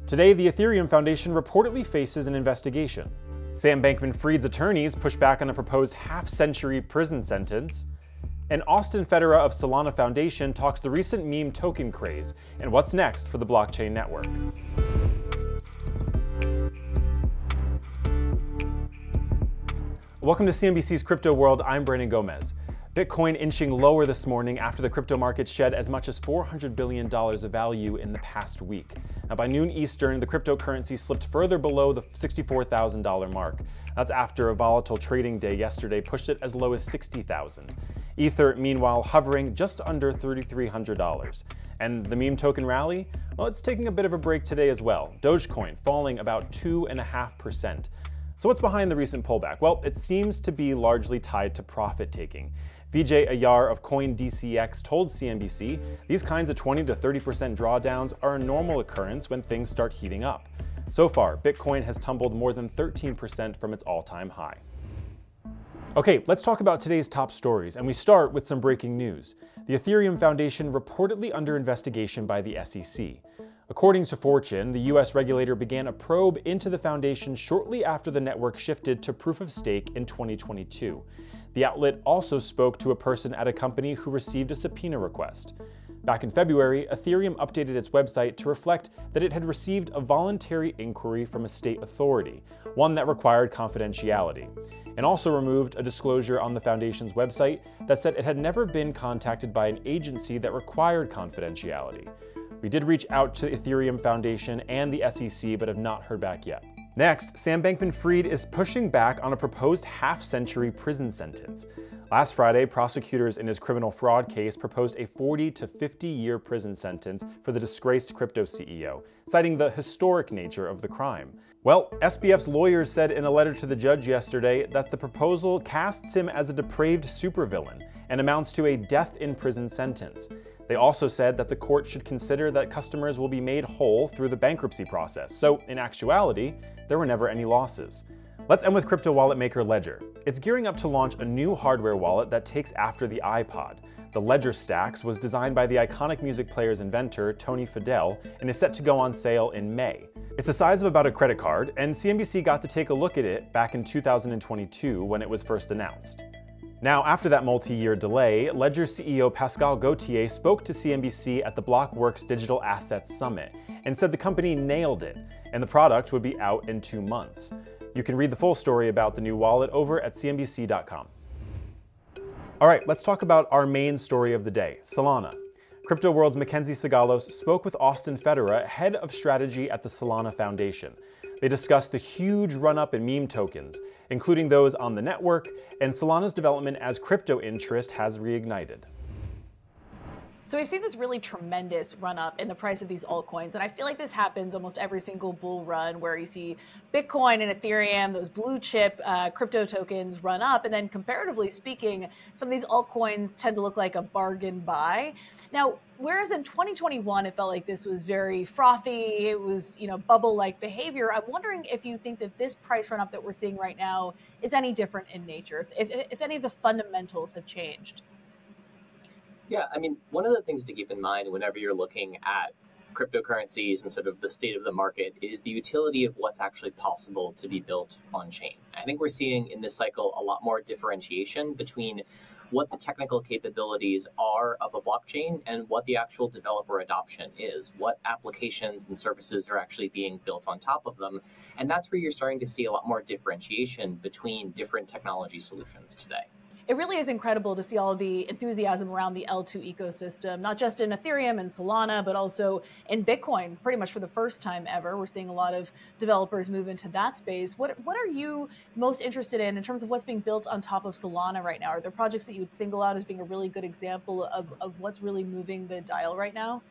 Today, the Ethereum Foundation reportedly faces an investigation. Sam Bankman-Fried's attorneys push back on a proposed half-century prison sentence. And Federa of Solana Foundation talks the recent meme token craze and what's next for the blockchain network. Welcome to CNBC's Crypto World. I'm Brandon Gomez. Bitcoin inching lower this morning after the crypto market shed as much as $400 billion of value in the past week. Now, by noon Eastern, the cryptocurrency slipped further below the $64,000 mark. That's after a volatile trading day yesterday pushed it as low as $60,000. Ether, meanwhile, hovering just under $3,300. And the meme token rally? Well, it's taking a bit of a break today as well. Dogecoin falling about 2.5%. So what's behind the recent pullback? Well, it seems to be largely tied to profit-taking. Vijay Iyer of CoinDCX told CNBC these kinds of 20 to 30% drawdowns are a normal occurrence when things start heating up. So far, Bitcoin has tumbled more than 13% from its all-time high. Okay, let's talk about today's top stories, and we start with some breaking news. The Ethereum Foundation reportedly under investigation by the SEC. According to Fortune, the US regulator began a probe into the foundation shortly after the network shifted to proof of stake in 2022. The outlet also spoke to a person at a company who received a subpoena request. Back in February, Ethereum updated its website to reflect that it had received a voluntary inquiry from a state authority, one that required confidentiality, and also removed a disclosure on the foundation's website that said it had never been contacted by an agency that required confidentiality. We did reach out to the Ethereum Foundation and the SEC, but have not heard back yet. Next, Sam Bankman-Fried is pushing back on a proposed half-century prison sentence. Last Friday, prosecutors in his criminal fraud case proposed a 40 to 50-year prison sentence for the disgraced crypto CEO, citing the historic nature of the crime. Well, SBF's lawyers said in a letter to the judge yesterday that the proposal casts him as a depraved supervillain and amounts to a death-in-prison sentence. They also said that the court should consider that customers will be made whole through the bankruptcy process, so in actuality, there were never any losses. Let's end with crypto wallet maker Ledger. It's gearing up to launch a new hardware wallet that takes after the iPod. The Ledger Stacks was designed by the iconic music player's inventor, Tony Fadell, and is set to go on sale in May. It's the size of about a credit card, and CNBC got to take a look at it back in 2022 when it was first announced. Now, after that multi-year delay, Ledger CEO Pascal Gauthier spoke to CNBC at the Blockworks Digital Assets Summit and said the company nailed it, and the product would be out in 2 months. You can read the full story about the new wallet over at cnbc.com. All right, let's talk about our main story of the day, Solana. Crypto World's Mackenzie Sigalos spoke with Austin Federa, head of strategy at the Solana Foundation. They discussed the huge run-up in meme tokens, including those on the network, and Solana's development as crypto interest has reignited. So we've seen this really tremendous run up in the price of these altcoins. And I feel like this happens almost every single bull run where you see Bitcoin and Ethereum, those blue chip crypto tokens run up. And then comparatively speaking, some of these altcoins tend to look like a bargain buy. Now, whereas in 2021, it felt like this was very frothy, it was, bubble-like behavior. I'm wondering if you think that this price run up that we're seeing right now is any different in nature, if any of the fundamentals have changed. Yeah, I mean, one of the things to keep in mind whenever you're looking at cryptocurrencies and sort of the state of the market is the utility of what's actually possible to be built on chain. I think we're seeing in this cycle a lot more differentiation between what the technical capabilities are of a blockchain and what the actual developer adoption is, what applications and services are actually being built on top of them. And that's where you're starting to see a lot more differentiation between different technology solutions today. It really is incredible to see all the enthusiasm around the L2 ecosystem, not just in Ethereum and Solana, but also in Bitcoin, pretty much for the first time ever. We're seeing a lot of developers move into that space. What are you most interested in terms of what's being built on top of Solana right now? Are there projects that you would single out as being a really good example of what's really moving the dial right now?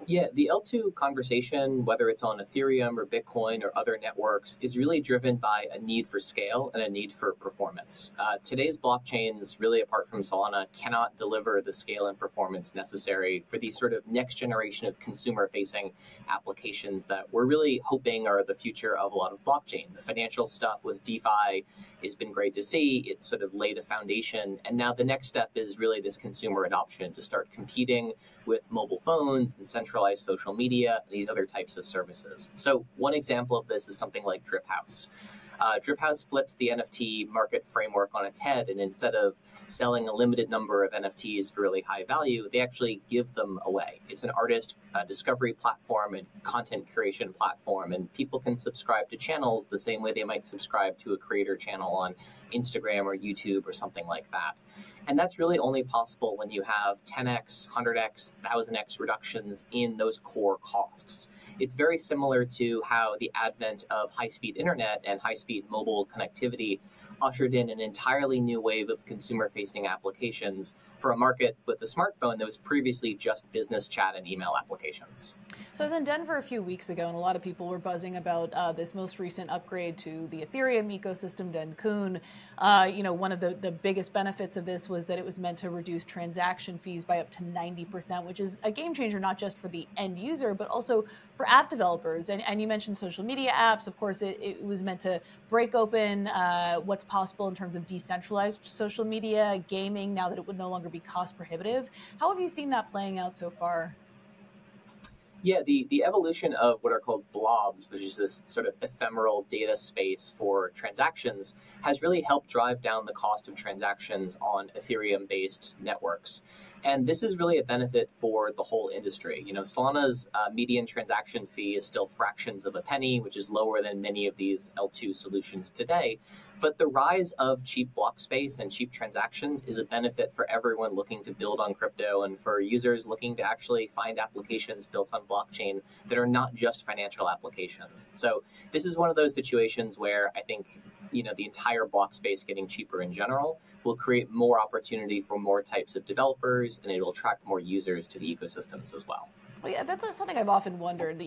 Yeah, the L2 conversation, whether it's on Ethereum or Bitcoin or other networks, is really driven by a need for scale and a need for performance. Today's blockchains, really apart from Solana, cannot deliver the scale and performance necessary for these sort of next generation of consumer-facing applications that we're really hoping are the future of a lot of blockchain. The financial stuff with DeFi has been great to see. It's sort of laid a foundation. And now the next step is really this consumer adoption to start competing with mobile phones and central decentralized social media, these other types of services. So one example of this is something like Drip House. Drip House flips the NFT market framework on its head, and instead of selling a limited number of NFTs for really high value, they actually give them away. It's an artist discovery platform and content curation platform, and people can subscribe to channels the same way they might subscribe to a creator channel on Instagram or YouTube or something like that. And that's really only possible when you have 10x, 100x, 1000x reductions in those core costs. It's very similar to how the advent of high-speed internet and high-speed mobile connectivity ushered in an entirely new wave of consumer-facing applications for a market with a smartphone that was previously just business chat and email applications. So I was in Denver a few weeks ago, and a lot of people were buzzing about this most recent upgrade to the Ethereum ecosystem, Dencun. One of the biggest benefits of this was that it was meant to reduce transaction fees by up to 90%, which is a game changer, not just for the end user, but also for app developers. And you mentioned social media apps. Of course, it was meant to break open what's possible in terms of decentralized social media, gaming, now that it would no longer be cost prohibitive. How have you seen that playing out so far? Yeah, the evolution of what are called blobs, which is this sort of ephemeral data space for transactions, has really helped drive down the cost of transactions on Ethereum-based networks. And this is really a benefit for the whole industry. Solana's median transaction fee is still fractions of a penny, which is lower than many of these L2 solutions today. But the rise of cheap block space and cheap transactions is a benefit for everyone looking to build on crypto and for users looking to actually find applications built on blockchain that are not just financial applications. So this is one of those situations where I think the entire block space getting cheaper in general will create more opportunity for more types of developers, and it will attract more users to the ecosystems as well. Well, yeah, that's something I've often wondered,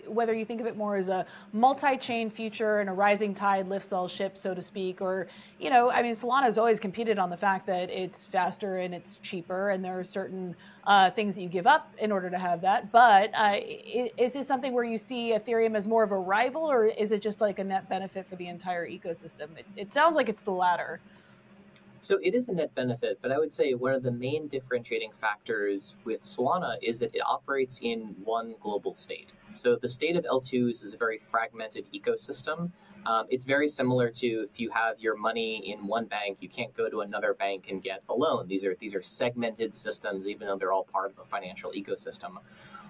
whether you think of it more as a multi-chain future and a rising tide lifts all ships, so to speak, or, Solana has always competed on the fact that it's faster and it's cheaper, and there are certain things that you give up in order to have that. But is this something where you see Ethereum as more of a rival, or is it just like a net benefit for the entire ecosystem? It sounds like it's the latter. So it is a net benefit, but I would say one of the main differentiating factors with Solana is that it operates in one global state. So the state of L2s is a very fragmented ecosystem. It's very similar to if you have your money in one bank, you can't go to another bank and get a loan. These are segmented systems, even though they're all part of a financial ecosystem.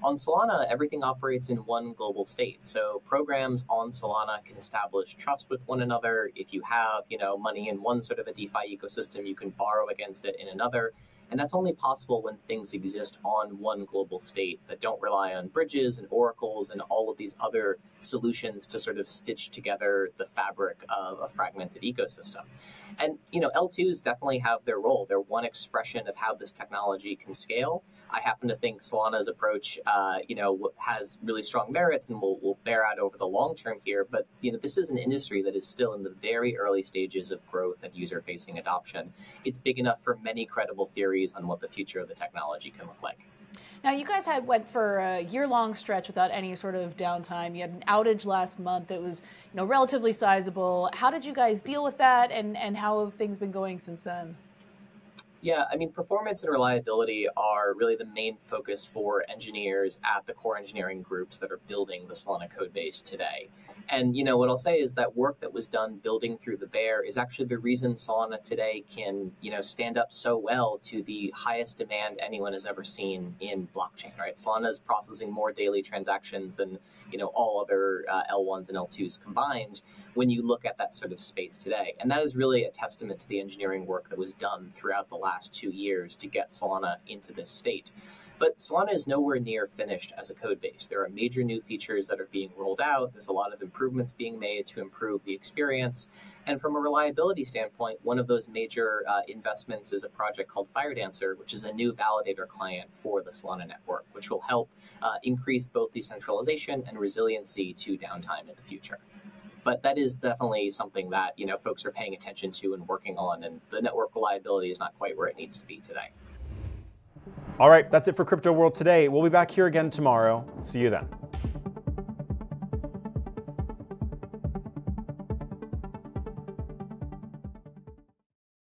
On Solana, everything operates in one global state. So programs on Solana can establish trust with one another. If you have, money in one sort of a DeFi ecosystem, you can borrow against it in another. And that's only possible when things exist on one global state that don't rely on bridges and oracles and all of these other solutions to sort of stitch together the fabric of a fragmented ecosystem. And, L2s definitely have their role. They're one expression of how this technology can scale. I happen to think Solana's approach, has really strong merits and will bear out over the long term here. But, this is an industry that is still in the very early stages of growth and user-facing adoption. It's big enough for many credible theories on what the future of the technology can look like. Now, you guys went for a year-long stretch without any sort of downtime. You had an outage last month that was, relatively sizable. How did you guys deal with that, and how have things been going since then? Yeah, performance and reliability are really the main focus for engineers at the core engineering groups that are building the Solana code base today. And, what I'll say is that work that was done building through the bear is actually the reason Solana today can, stand up so well to the highest demand anyone has ever seen in blockchain, right? Solana is processing more daily transactions than, all other L1s and L2s combined when you look at that sort of space today. And that is really a testament to the engineering work that was done throughout the last 2 years to get Solana into this state. But Solana is nowhere near finished as a code base. There are major new features that are being rolled out. There's a lot of improvements being made to improve the experience. And from a reliability standpoint, one of those major investments is a project called FireDancer, which is a new validator client for the Solana network, which will help increase both decentralization and resiliency to downtime in the future. But that is definitely something that, folks are paying attention to and working on, and the network reliability is not quite where it needs to be today. All right, that's it for Crypto World today. We'll be back here again tomorrow. See you then.